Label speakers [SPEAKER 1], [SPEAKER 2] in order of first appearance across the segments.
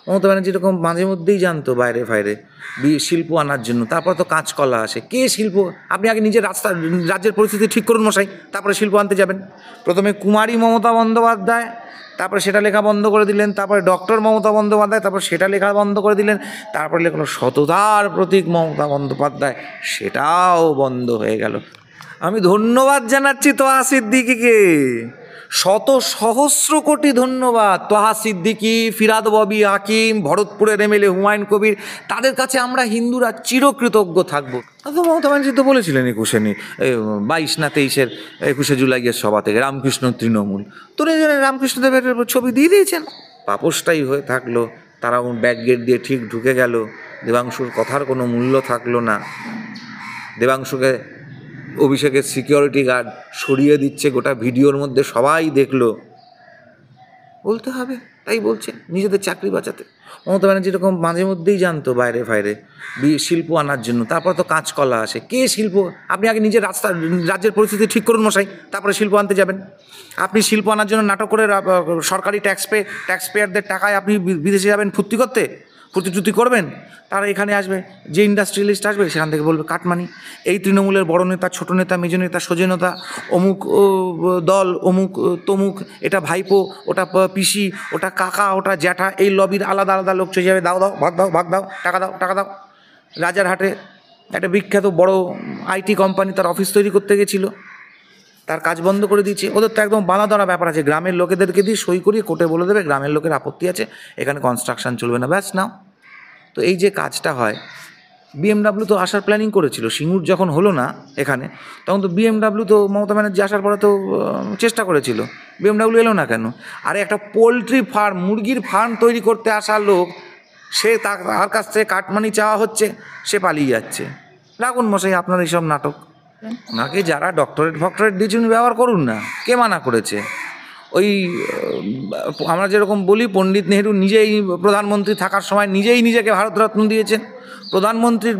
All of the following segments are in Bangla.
[SPEAKER 1] মমতা ব্যানার্জি এরকম মাঝে মধ্যেই জানতো বাইরে ফাইরে শিল্প আনার জন্য, তারপর তো কাঁচকলা আসে। কে শিল্প? আপনি আগে নিজের রাজ্যের পরিস্থিতি ঠিক করুন মশাই, তারপরে শিল্প আনতে যাবেন। প্রথমে কুমারী মমতা বন্দ্যোপাধ্যায়, তারপরে সেটা লেখা বন্ধ করে দিলেন। তারপরে ডক্টর মমতা বন্দ্যোপাধ্যায়, তারপর সেটা লেখা বন্ধ করে দিলেন। তারপরে লেখলো সততার প্রতীক মমতা বন্দ্যোপাধ্যায়, সেটাও বন্ধ হয়ে গেল। আমি ধন্যবাদ জানাচ্ছি তোহা সিদ্দিকিকে, শত সহস্র কোটি ধন্যবাদ। তোহা সিদ্দিকি, ফিরাদ ববি হাকিম, ভরতপুরের এমএলএ হুমায়ুন কবির, তাদের কাছে আমরা হিন্দুরা চিরকৃতজ্ঞ থাকবো। তো মমতা ব্যানার্জি তো বলেছিলেন 22 না 23-এর 21শে জুলাইয়ের সভা থেকে রামকৃষ্ণ তৃণমূল, তো রামকৃষ্ণদেবের ছবি দিয়ে দিয়েছেন। পাপোশটাই হয়ে থাকলো, তারা ব্যাক গেট দিয়ে ঠিক ঢুকে গেল। দেবাংশুর কথার কোনো মূল্য থাকলো না। দেবাংশুকে অভিষেকের সিকিউরিটি গার্ড সরিয়ে দিচ্ছে, গোটা ভিডিওর মধ্যে সবাই দেখলো। বলতে হবে, তাই বলছে নিজেদের চাকরি বাঁচাতে। মমতা ব্যানার্জি এরকম মাঝে মধ্যেই জানতো বাইরে ফাইরে শিল্প আনার জন্য, তারপর তো কাঁচকলা আসে। কে শিল্প? আপনি আগে নিজের রাজ্যের পরিস্থিতি ঠিক করুন মশাই, তারপরে শিল্প আনতে যাবেন। আপনি শিল্প আনার জন্য নাটক করে সরকারি ট্যাক্স পেয়ারদের টাকায় আপনি বিদেশে যাবেন ফুর্তি করতে, ফুর্তি করবেন। তারা এখানে আসবে, যে ইন্ডাস্ট্রিয়ালিস্ট আসবে সেখান থেকে বলবে কাটমানি। এই তৃণমূলের বড় নেতা, ছোট নেতা, মেজ নেতা, সোজেনতা, অমুক দল, অমুক তমুক, এটা ভাইপো, ওটা পিসি, ওটা কাকা, ওটা জ্যাঠা, এই লবির আলাদা আলাদা লোক চলে যাবে। দাও দাও, ভাগ দাও, টাকা দাও। রাজারহাটে একটা বিখ্যাত বড় আইটি কোম্পানি তার অফিস তৈরি করতে গেছিলো, তার কাজ বন্ধ করে দিয়েছে। ওদের তো একদম বাঁধা ধরা ব্যাপার আছে, গ্রামের লোকেদেরকে দিয়ে সই করিয়ে কোর্টে বলে দেবে গ্রামের লোকের আপত্তি আছে, এখানে কনস্ট্রাকশন চলবে না, ব্যাস নাও। তো এই যে কাজটা হয়, বিএমডাব্লিউ তো আসার প্ল্যানিং করেছিল। সিঙ্গুর যখন হলো না এখানে, তখন তো বিএমডাব্লিউ তো মমতা ব্যানার্জি আসার পরে তো চেষ্টা করেছিল, বিএমডাব্লিউ এলো না কেন? আরে একটা পোলট্রি ফার্ম, মুরগির ফার্ম তৈরি করতে আসা লোক, সে তার কাছ থেকে কাটমানি চাওয়া হচ্ছে, সে পালিয়ে যাচ্ছে। রাখুন মশাই আপনার এইসব নাটক, ওনাকে যারা ডক্টরেট দিয়েছে উনি ব্যবহার করুন না, কে মানা করেছে? ওই আমরা যেরকম বলি, পণ্ডিত নেহেরু নিজেই প্রধানমন্ত্রী থাকার সময় নিজেই নিজেকে ভারতরত্ন দিয়েছেন। প্রধানমন্ত্রী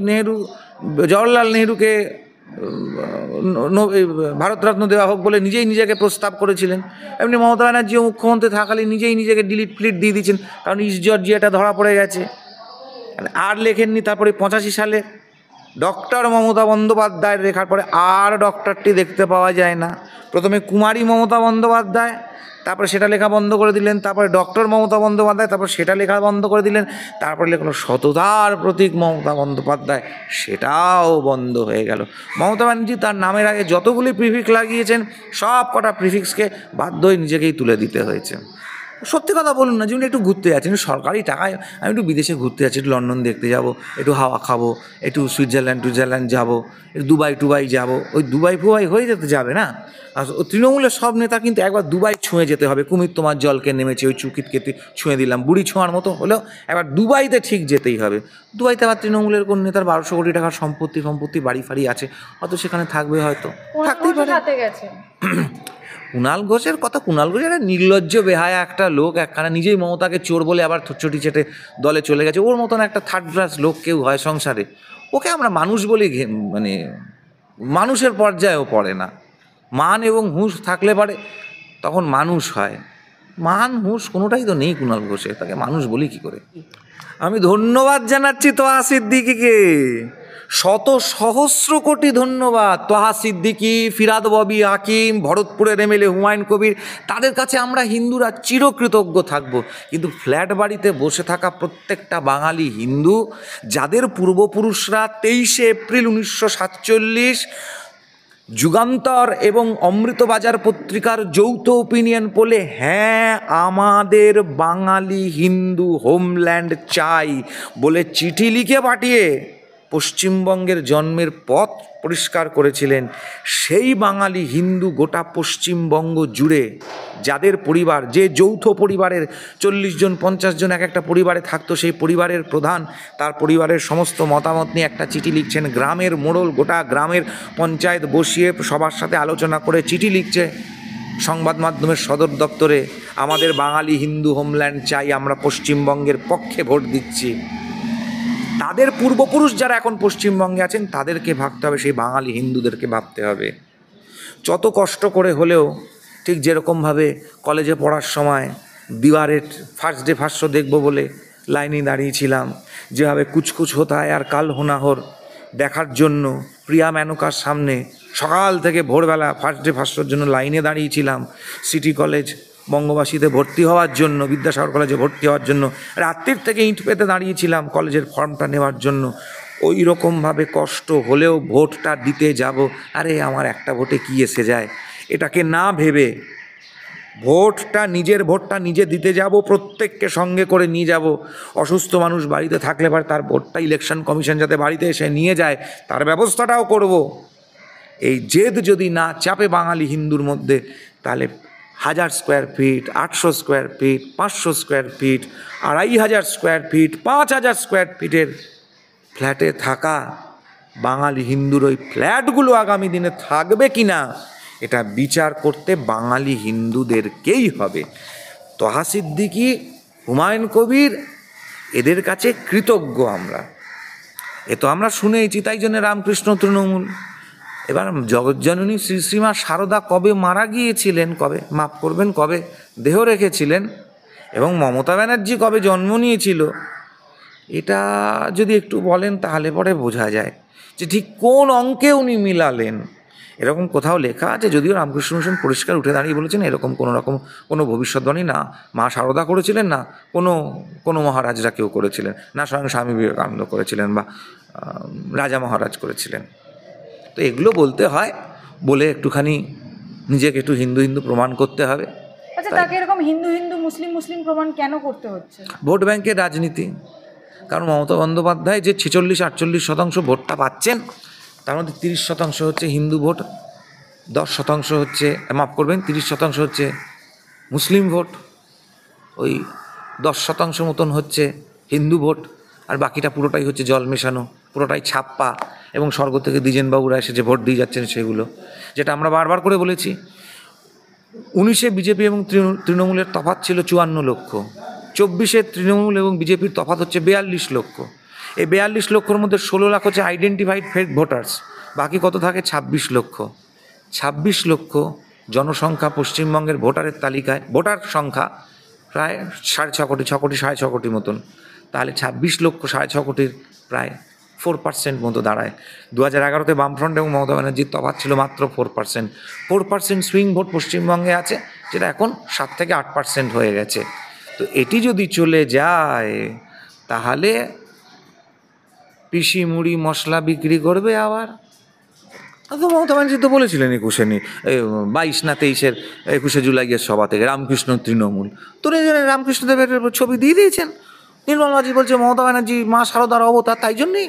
[SPEAKER 1] নেহেরু জওহরলাল নেহেরুকে ভারতরত্ন দেওয়া হোক বলে নিজেই নিজেকে প্রস্তাব করেছিলেন। এমনি মমতা ব্যানার্জিও মুখ্যমন্ত্রী থাকালে নিজেই নিজেকে ডিলিট দিয়ে দিয়েছেন, কারণ ইস্ট জর্জিয়াটা ধরা পড়ে গেছে। আর লেখেননি, তারপরে 85 সালে ডক্টর মমতা বন্দ্যোপাধ্যায়ের লেখার পরে আর ডক্টরটি দেখতে পাওয়া যায় না। প্রথমে কুমারী মমতা বন্দ্যোপাধ্যায়, তারপরে সেটা লেখা বন্ধ করে দিলেন। তারপরে ডক্টর মমতা বন্দ্যোপাধ্যায়, তারপর সেটা লেখা বন্ধ করে দিলেন। তারপরে লেখলো সততার প্রতীক মমতা বন্দ্যোপাধ্যায়, সেটাও বন্ধ হয়ে গেল। মমতা ব্যানার্জি তার নামের আগে যতগুলি প্রিফিক্স লাগিয়েছেন, সব কটা প্রিফিক্সকে বাধ্য হয়ে নিজেকেই তুলে দিতে হয়েছে। সত্যি কথা বলুন না, যেমন একটু ঘুরতে যাচ্ছেন সরকারি টাকায়, আমি একটু বিদেশে ঘুরতে যাচ্ছি, একটু লন্ডন দেখতে যাব, একটু হাওয়া খাবো, একটু সুইজারল্যান্ড যাবো, একটু দুবাই যাবো, ওই দুবাই হয়ে যেতে যাবে না। আর তৃণমূলের সব নেতা কিন্তু একবার দুবাই ছুঁয়ে যেতে হবে। কুমির তোমার জলকে নেমেছে, ওই চুকিতকে ছুঁয়ে দিলাম, বুড়ি ছোঁয়ার মতো হলেও একবার দুবাইতে ঠিক যেতেই হবে। দুবাইতে আবার তৃণমূলের কোন নেতার 1200 কোটি টাকার সম্পত্তি বাড়ি ফাড়ি আছে, হয়তো সেখানে থাকবে, হয়তো থাকতেই পারে। কুণাল ঘোষের কথা, কুণাল ঘোষ একটা নির্লজ্জ বেহায়া একটা লোক, একখানা নিজেই মমতাকে চোর বলে আবার চটি চেটে দলে চলে গেছে। ওর মতন একটা থার্ড ক্লাস লোক কেউ হয় সংসারে? ওকে আমরা মানুষ বলি, মানে মানুষের পর্যায়েও পড়ে না। মান এবং হুঁশ থাকলে পারে তখন মানুষ হয়, মান হুঁশ কোনোটাই তো নেই কুণাল ঘোষের, তাকে মানুষ বলি কি করে? আমি ধন্যবাদ জানাচ্ছি তোহা সিদ্দিকিকে, শত সহস্র কোটি ধন্যবাদ। তোহা সিদ্দিকি, ফিরাদ ববি হাকিম, ভরতপুরের এমএলএ হুমায়ুন কবির, তাদের কাছে আমরা হিন্দুরা চিরকৃতজ্ঞ থাকব। কিন্তু ফ্ল্যাট বাড়িতে বসে থাকা প্রত্যেকটা বাঙালি হিন্দু, যাদের পূর্বপুরুষরা 23শে এপ্রিল 1947 যুগান্তর এবং অমৃতবাজার পত্রিকার যৌথ ওপিনিয়ন পোলে হ্যাঁ আমাদের বাঙালি হিন্দু হোমল্যান্ড চাই বলে চিঠি লিখে পাঠিয়ে পশ্চিমবঙ্গের জন্মের পথ পরিষ্কার করেছিলেন, সেই বাঙালি হিন্দু গোটা পশ্চিমবঙ্গ জুড়ে, যাদের পরিবার, যে যৌথ পরিবারের 40 জন 50 জন এক একটা পরিবারে থাকতো, সেই পরিবারের প্রধান তার পরিবারের সমস্ত মতামত নিয়ে একটা চিঠি লিখছেন। গ্রামের মোড়ল গোটা গ্রামের পঞ্চায়েত বসিয়ে সবার সাথে আলোচনা করে চিঠি লিখছে সংবাদ মাধ্যমের সদর দপ্তরে, আমাদের বাঙালি হিন্দু হোমল্যান্ড চাই, আমরা পশ্চিমবঙ্গের পক্ষে ভোট দিচ্ছি। তাদের পূর্বপুরুষ যারা এখন পশ্চিমবঙ্গে আছেন তাদেরকে ভাবতে হবে, সেই বাঙালি হিন্দুদেরকে ভাবতে হবে। যত কষ্ট করে হলেও, ঠিক যেরকমভাবে কলেজে পড়ার সময় দিওয়ারের ফার্স্ট ডে ফার্স্ট শো দেখবো বলে লাইনে দাঁড়িয়েছিলাম, যেভাবে কুচকুচ হতা হয় আর কাল হোনাহর দেখার জন্য প্রিয়া মেনকার সামনে সকাল থেকে ভোরবেলা ফার্স্ট ডে ফার্স্ট শোর জন্য লাইনে দাঁড়িয়েছিলাম, সিটি কলেজ বঙ্গবাসীতে ভর্তি হওয়ার জন্য, বিদ্যাসাগর কলেজে ভর্তি হওয়ার জন্য রাত্রির থেকে ইঁট পেতে দাঁড়িয়েছিলাম কলেজের ফর্মটা নেওয়ার জন্য। ওই রকমভাবে কষ্ট হলেও ভোটটা দিতে যাব, আরে আমার একটা ভোটে কী এসে যায়, এটাকে না ভেবে ভোটটা নিজের ভোটটা নিজে দিতে যাব, প্রত্যেককে সঙ্গে করে নিয়ে যাব। অসুস্থ মানুষ বাড়িতে থাকলে পারে তার ভোটটা ইলেকশন কমিশন যাতে বাড়িতে এসে নিয়ে যায় তার ব্যবস্থাটাও করব। এই জেদ যদি না চাপে বাঙালি হিন্দুর মধ্যে, তাহলে 1000 square feet, 800 square feet, 500 square feet, 2500 square feet, 5000 square ফিটের ফ্ল্যাটে থাকা বাঙালি হিন্দুর ওই ফ্ল্যাটগুলো আগামী দিনে থাকবে কি না, এটা বিচার করতে বাঙালি হিন্দুদেরকেই হবে। তহা সিদ্দিকী, হুমায়ুন কবির, এদের কাছে কৃতজ্ঞ আমরা। এ তো আমরা শুনেইছি, তাই জন্য রামকৃষ্ণ তৃণমূল। এবার জগজ্জননী শ্রী শ্রীমা সারদা কবে মারা গিয়েছিলেন, কবে মাফ করবেন, কবে দেহ রেখেছিলেন, এবং মমতা ব্যানার্জি কবে জন্ম নিয়েছিল, এটা যদি একটু বলেন তাহলে পরে বোঝা যায় যে ঠিক কোন অঙ্কে উনি মিলালেন। এরকম কোথাও লেখা আছে, যদিও রামকৃষ্ণ মিশন পরিষ্কার উঠে দাঁড়িয়ে বলেছেন এরকম কোনো ভবিষ্যৎবাণী না মা সারদা করেছিলেন, না কোনো মহারাজরা কেউ করেছিলেন, না স্বয়ং স্বামী বিবেকানন্দ করেছিলেন, বা রাজা মহারাজ করেছিলেন। তো এগুলো বলতে হয় বলে একটুখানি নিজেকে একটু হিন্দু হিন্দু প্রমাণ করতে হবে।
[SPEAKER 2] আচ্ছা, তাকে এরকম হিন্দু হিন্দু মুসলিম মুসলিম প্রমাণ কেন করতে হচ্ছে?
[SPEAKER 1] ভোট ব্যাংকের রাজনীতি। কারণ মমতা বন্দ্যোপাধ্যায় যে 46-48% ভোটটা পাচ্ছেন, তার মধ্যে 30% হচ্ছে হিন্দু ভোট, 10% হচ্ছে, মাফ করবেন, 30% হচ্ছে মুসলিম ভোট, ওই 10% মতন হচ্ছে হিন্দু ভোট, আর বাকিটা পুরোটাই হচ্ছে জল মেশানো, পুরোটাই ছাপ্পা, এবং স্বর্গ থেকে দ্বিজেনবাবুরা এসে যে ভোট দিয়ে যাচ্ছেন সেগুলো, যেটা আমরা বারবার করে বলেছি। 19-এ বিজেপি এবং তৃণমূলের তফাৎ ছিল 54 লক্ষ, 24-এ তৃণমূল এবং বিজেপির তফাৎ হচ্ছে 42 লক্ষ। এই 42 লক্ষর মধ্যে 16 লাখ হচ্ছে আইডেন্টিফাইড ফেক ভোটার্স, বাকি কত থাকে? 26 লক্ষ। 26 লক্ষ জনসংখ্যা পশ্চিমবঙ্গের ভোটারের তালিকায়, ভোটার সংখ্যা প্রায় 6.5 কোটি, 6 কোটি 6.5 কোটি মতন। তাহলে 26 লক্ষ 6.5 কোটির প্রায় 4% মতো দাঁড়ায়। 2011-তে বামফ্রন্ট এবং মমতা ব্যানার্জির তফাৎ ছিল মাত্র 4%। 4% সুইং ভোট পশ্চিমবঙ্গে আছে, যেটা এখন 7 থেকে 8% হয়ে গেছে। তো এটি যদি চলে যায় তাহলে পিসি মুড়ি মশলা বিক্রি করবে আবার। তো মমতা ব্যানার্জি তো বলেছিলেন 22 না 21 জুলাইয়ের সভা থেকে রামকৃষ্ণ তৃণমূল, তো রামকৃষ্ণদেবের ছবি দিয়ে দিয়েছেন। নির্মল মাঝি বলছে মমতা ব্যানার্জি মা সারদার অবতার, তাই জন্যই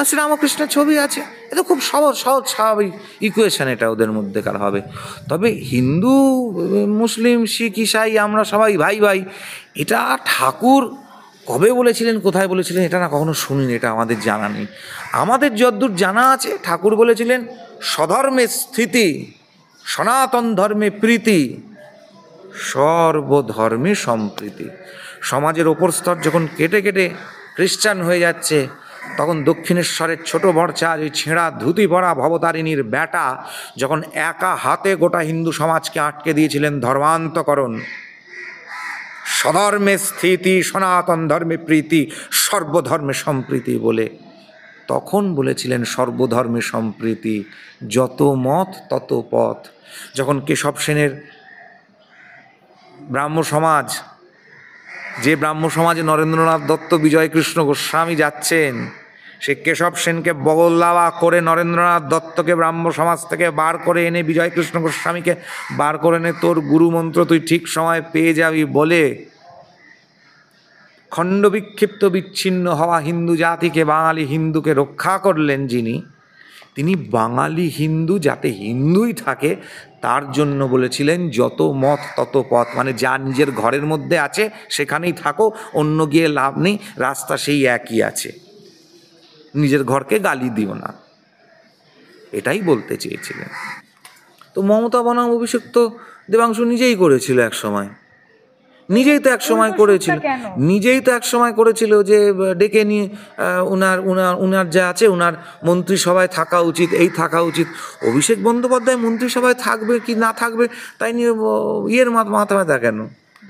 [SPEAKER 1] শ্রীরামকৃষ্ণের ছবি আছে। এটা খুব সহজ স্বাভাবিক ইকুয়েশন, এটা ওদের মধ্যেকার হবে। তবে হিন্দু মুসলিম শিখ ইসাই আমরা সবাই ভাই ভাই, এটা ঠাকুর কবে বলেছিলেন, কোথায় বলেছিলেন, এটা না কখনো শুনিনি, এটা আমাদের জানা নেই। আমাদের যদ্দূর জানা আছে, ঠাকুর বলেছিলেন স্বধর্মে স্থিতি, সনাতন ধর্মে প্রীতি, সর্বধর্মে সম্প্রীতি। সমাজের ওপর স্তর যখন কেটে কেটে খ্রিস্টান হয়ে যাচ্ছে, তখন দক্ষিণেশ্বরের ছোট বরচার ওই ছেঁড়া ধুতি পরা ভবতারিণীর বেটা যখন একা হাতে গোটা হিন্দু সমাজকে আটকে দিয়েছিলেন ধর্মান্তকরণ, স্বধর্মে স্থিতি, সনাতন ধর্মে প্রীতি, সর্বধর্মে সম্প্রীতি বলে, তখন বলেছিলেন সর্বধর্মে সম্প্রীতি, যত মত তত পথ। যখন কেশব সেনের ব্রাহ্ম সমাজ, যে ব্রাহ্ম সমাজে নরেন্দ্রনাথ দত্ত, বিজয়কৃষ্ণ গোস্বামী যাচ্ছেন, সে কেশব সেনকে বগল্লাওয়া করে নরেন্দ্রনাথ দত্তকে ব্রাহ্ম সমাজ থেকে বার করে এনে, বিজয়কৃষ্ণ গোস্বামীকে বার করে এনে তোর গুরুমন্ত্র তুই ঠিক সময় পেয়ে যাবি বলে খণ্ড বিক্ষিপ্ত বিচ্ছিন্ন হওয়া হিন্দু জাতিকে, বাঙালি হিন্দুকে রক্ষা করলেন যিনি, তিনি বাঙালি হিন্দু যাতে হিন্দুই থাকে তার জন্য বলেছিলেন যত মত তত পথ, মানে যা নিজের ঘরের মধ্যে আছে সেখানেই থাকো, অন্য গিয়ে লাভ নেই, রাস্তা সেই একই আছে, নিজের ঘরকে গালি দিও না, এটাই বলতে চেয়েছিলেন। তো মমতা বনাম অভিষেক তো দেবাংশু নিজেই করেছিল এক সময়, নিজেই তো এক সময় করেছিল যে ডেকে নিয়ে উনার যা আছে উনার মন্ত্রিসভায় থাকা উচিত, এই থাকা উচিত। অভিষেক বন্দ্যোপাধ্যায় মন্ত্রিসভায় থাকবে কি না থাকবে তাই নিয়ে মাথা ব্যথা কেন?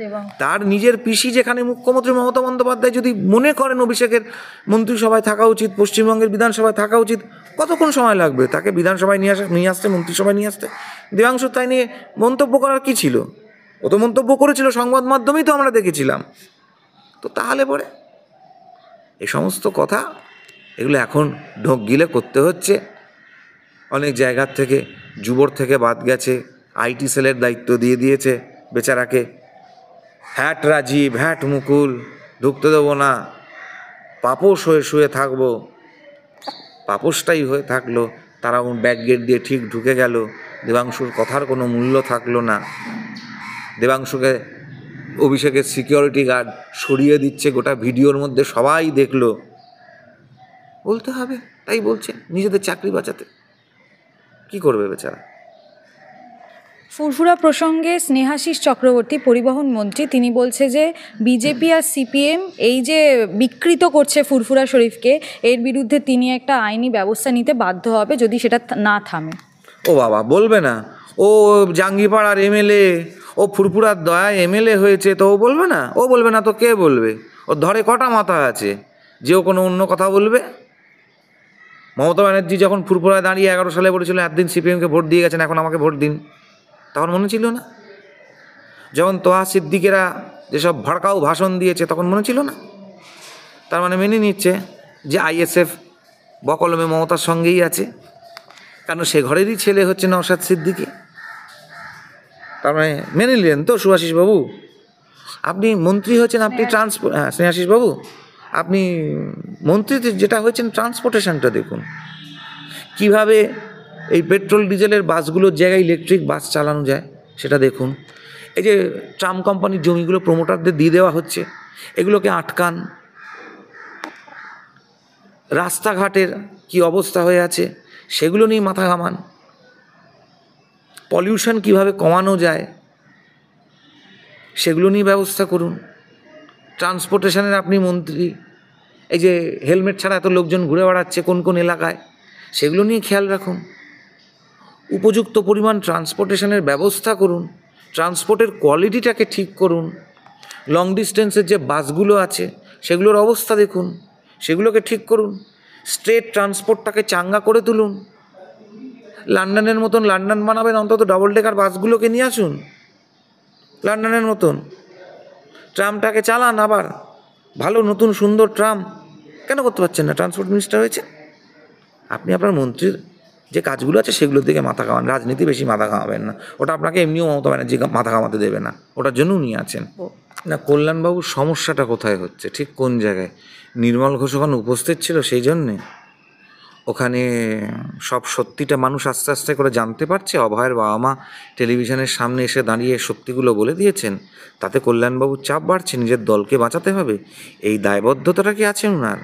[SPEAKER 2] দেবাংশু
[SPEAKER 1] তার নিজের পিসি যেখানে মুখ্যমন্ত্রী মমতা বন্দ্যোপাধ্যায় যদি মনে করেন অভিষেকের মন্ত্রিসভায় থাকা উচিত, পশ্চিমবঙ্গের বিধানসভায় থাকা উচিত, কতক্ষণ সময় লাগবে তাকে বিধানসভায় নিয়ে আসতে, মন্ত্রিসভায় নিয়ে আসতে? দেবাংশু তাই নিয়ে মন্তব্য করার কি ছিল? ও তো মন্তব্য করেছিল, সংবাদ মাধ্যমেই তো আমরা দেখেছিলাম। তো তাহলে পরে এই সমস্ত কথা এগুলো এখন ঢোক গিলে করতে হচ্ছে। অনেক জায়গার থেকে যুবর থেকে বাদ গেছে, আইটি সেলের দায়িত্ব দিয়ে দিয়েছে বেচারাকে। হ্যাট রাজীব, হ্যাট মুকুল, ঢুকতে দেবো না, পাপোশ হয়ে শুয়ে থাকবো। পাপোশটাই হয়ে থাকলো, তারা ব্যাক গেট দিয়ে ঠিক ঢুকে গেল। দেবাংশুর কথার কোনো মূল্য থাকলো না। দেবাংশুকে অভিষেকের সিকিউরিটি গার্ড সরিয়ে দিচ্ছে, গোটা ভিডিওর মধ্যে সবাই দেখলো। বলতে হবে, তাই বলছে, নিজেদের চাকরি বাঁচাতে। কি করবে বেচারা?
[SPEAKER 2] ফুরফুরা প্রসঙ্গে স্নেহাশিস চক্রবর্তী পরিবহন মন্ত্রী, তিনি বলছে যে বিজেপি আর সিপিএম এই যে বিকৃত করছে ফুরফুরা শরীফকে, এর বিরুদ্ধে তিনি একটা আইনি ব্যবস্থা নিতে বাধ্য হবে যদি সেটা না থামে।
[SPEAKER 1] ও বাবা, বলবে না? ও জাঙ্গিপাড়ার এমএলএ, ও ফুরফুরার দয়ায় এমএলএ হয়েছে, তো ও বলবে না? ও বলবে না তো কে বলবে? ওর ধরে কটা মাথা আছে যে ও কোনো অন্য কথা বলবে? মমতা ব্যানার্জি যখন ফুরফুরায় দাঁড়িয়ে 11 সালে বলেছিল একদিন সিপিএমকে ভোট দিয়ে গেছেন, এখন আমাকে ভোট দিন, তখন মনে ছিল না? যখন তোহা সিদ্দিকেরা যেসব ভড়কাও ভাষণ দিয়েছে, তখন মনে ছিল না? তার মানে মেনে নিচ্ছে যে আইএসএফ বকলমে মমতার সঙ্গেই আছে, কারণ সে ঘরেরই ছেলে হচ্ছে নওশাদ সিদ্দিকী। তার মানে মেনে নিলেন তো সুভাষিস বাবু? আপনি মন্ত্রী হয়েছেন, আপনি স্নেহাশিস বাবু, আপনি মন্ত্রী যেটা হয়েছেন, ট্রান্সপোর্টেশনটা দেখুন কিভাবে এই পেট্রোল ডিজেলের বাসগুলোর জায়গায় ইলেকট্রিক বাস চালানো যায়, সেটা দেখুন। এই যে ট্রাম কোম্পানির জমিগুলো প্রমোটারদের দিয়ে দেওয়া হচ্ছে, এগুলোকে আটকান। রাস্তাঘাটের কি অবস্থা হয়ে আছে সেগুলো নিয়ে মাথা ঘামান। পলিউশন কিভাবে কমানো যায় সেগুলো নিয়ে ব্যবস্থা করুন। ট্রান্সপোর্টেশনের আপনি মন্ত্রী, এই যে হেলমেট ছাড়া এত লোকজন ঘুরে বেড়াচ্ছে কোন কোন এলাকায়, সেগুলো নিয়ে খেয়াল রাখুন। উপযুক্ত পরিমাণ ট্রান্সপোর্টেশনের ব্যবস্থা করুন, ট্রান্সপোর্টের কোয়ালিটিটাকে ঠিক করুন। লং ডিস্টেন্সের যে বাসগুলো আছে সেগুলোর অবস্থা দেখুন, সেগুলোকে ঠিক করুন। স্টেট ট্রান্সপোর্টটাকে চাঙ্গা করে তুলুন। লন্ডনের মতন লন্ডন বানাবেন, অন্তত ডাবল ডেকার বাসগুলোকে নিয়ে আসুন লন্ডনের মতন। ট্রামটাকে চালান আবার, ভালো নতুন সুন্দর ট্রাম। কেন করতে পারছেন না? ট্রান্সপোর্ট মিনিস্টার হয়েছে আপনি, আপনার মন্ত্রীর যে কাজগুলো আছে সেগুলোর দিকে মাথা ঘামান। রাজনীতি বেশি মাথা ঘামাবেন না, ওটা আপনাকে এমনিও মমতা ব্যানার্জি মাথা ঘামাতে দেবে না, ওটার জন্য উনি আছেন না। কল্যাণবাবুর সমস্যাটা কোথায় হচ্ছে, ঠিক কোন জায়গায়? নির্মল ঘোষ ওখানে উপস্থিত ছিল, সেই জন্যে ওখানে সব সত্যিটা মানুষ আস্তে আস্তে করে জানতে পারছে। অভয়ের বাবা মা টেলিভিশনের সামনে এসে দাঁড়িয়ে সত্যিগুলো বলে দিয়েছেন, তাতে কল্যাণবাবুর চাপ বাড়ছে, নিজের দলকে বাঁচাতে হবে। এই দায়বদ্ধতাটা কি আছে ওনার?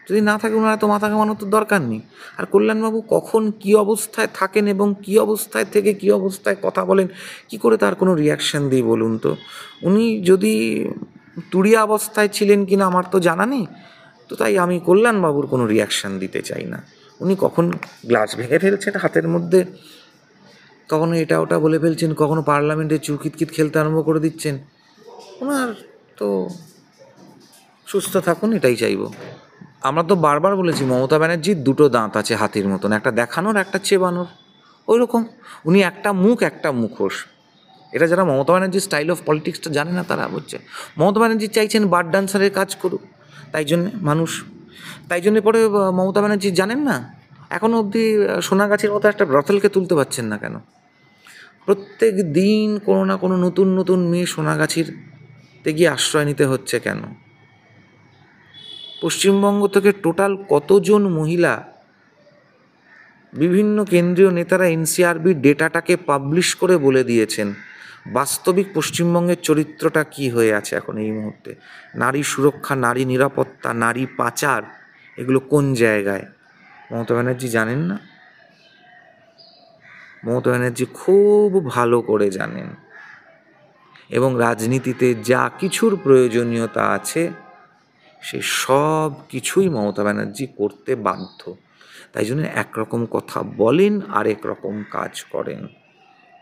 [SPEAKER 1] যদি না থাকে, ওনারা তো মাথা ঘামানোর তো দরকার নেই। আর কল্যাণবাবু কখন কী অবস্থায় থাকেন এবং কী অবস্থায় থেকে কী অবস্থায় কথা বলেন, কি করে তার কোনো রিয়াকশান দিই বলুন তো? উনি যদি তুড়িয়া অবস্থায় ছিলেন কিনা আমার তো জানা নেই, তো তাই আমি কল্যাণবাবুর কোনো রিয়াকশান দিতে চাই না। উনি কখন গ্লাস ভেঙে ফেলছেন হাতের মধ্যে, কখনো এটা ওটা বলে ফেলছেন, কখনো পার্লামেন্টে চুরকিতকিত খেলতে আরম্ভ করে দিচ্ছেন। ওনার তো সুস্থ থাকুন, এটাই চাইব। আমরা তো বারবার বলেছি মমতা ব্যানার্জির দুটো দাঁত আছে হাতির মতন, একটা দেখানোর, একটা চেবানোর। ওই রকম উনি একটা মুখ, একটা মুখোশ। এটা যারা মমতা ব্যানার্জির স্টাইল অফ পলিটিক্সটা জানে না তারা বলছে। মমতা ব্যানার্জি চাইছেন বার ডান্সারের কাজ করুক, তাই জন্যে মানুষ, তাই জন্যে পরে মমতা ব্যানার্জি জানেন না এখনও অবধি সোনাগাছির মতো একটা ব্রথেলকে তুলতে পারছেন না কেন? প্রত্যেক দিন কোনো না কোনো নতুন নতুন মেয়ে সোনাগাছিরতে গিয়ে আশ্রয় নিতে হচ্ছে কেন? পশ্চিমবঙ্গ থেকে টোটাল কতজন মহিলা, বিভিন্ন কেন্দ্রীয় নেতারা এনসিআরবির ডেটাটাকে পাবলিশ করে বলে দিয়েছেন বাস্তবিক পশ্চিমবঙ্গের চরিত্রটা কি হয়ে আছে এখন এই মুহূর্তে। নারী সুরক্ষা, নারী নিরাপত্তা, নারী পাচার, এগুলো কোন জায়গায়? মমতা ব্যানার্জি জানেন না? মমতা ব্যানার্জি খুব ভালো করে জানেন, এবং রাজনীতিতে যা কিছুর প্রয়োজনীয়তা আছে সেই সব কিছুই মমতা ব্যানার্জি করতে বাধ্য। তাই জন্য একরকম কথা বলেন, আরেক রকম কাজ করেন।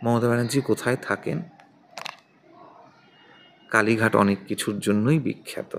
[SPEAKER 1] মমতা ব্যানার্জি কোথায় থাকেন? কালীঘাট অনেক কিছুর জন্যই বিখ্যাত।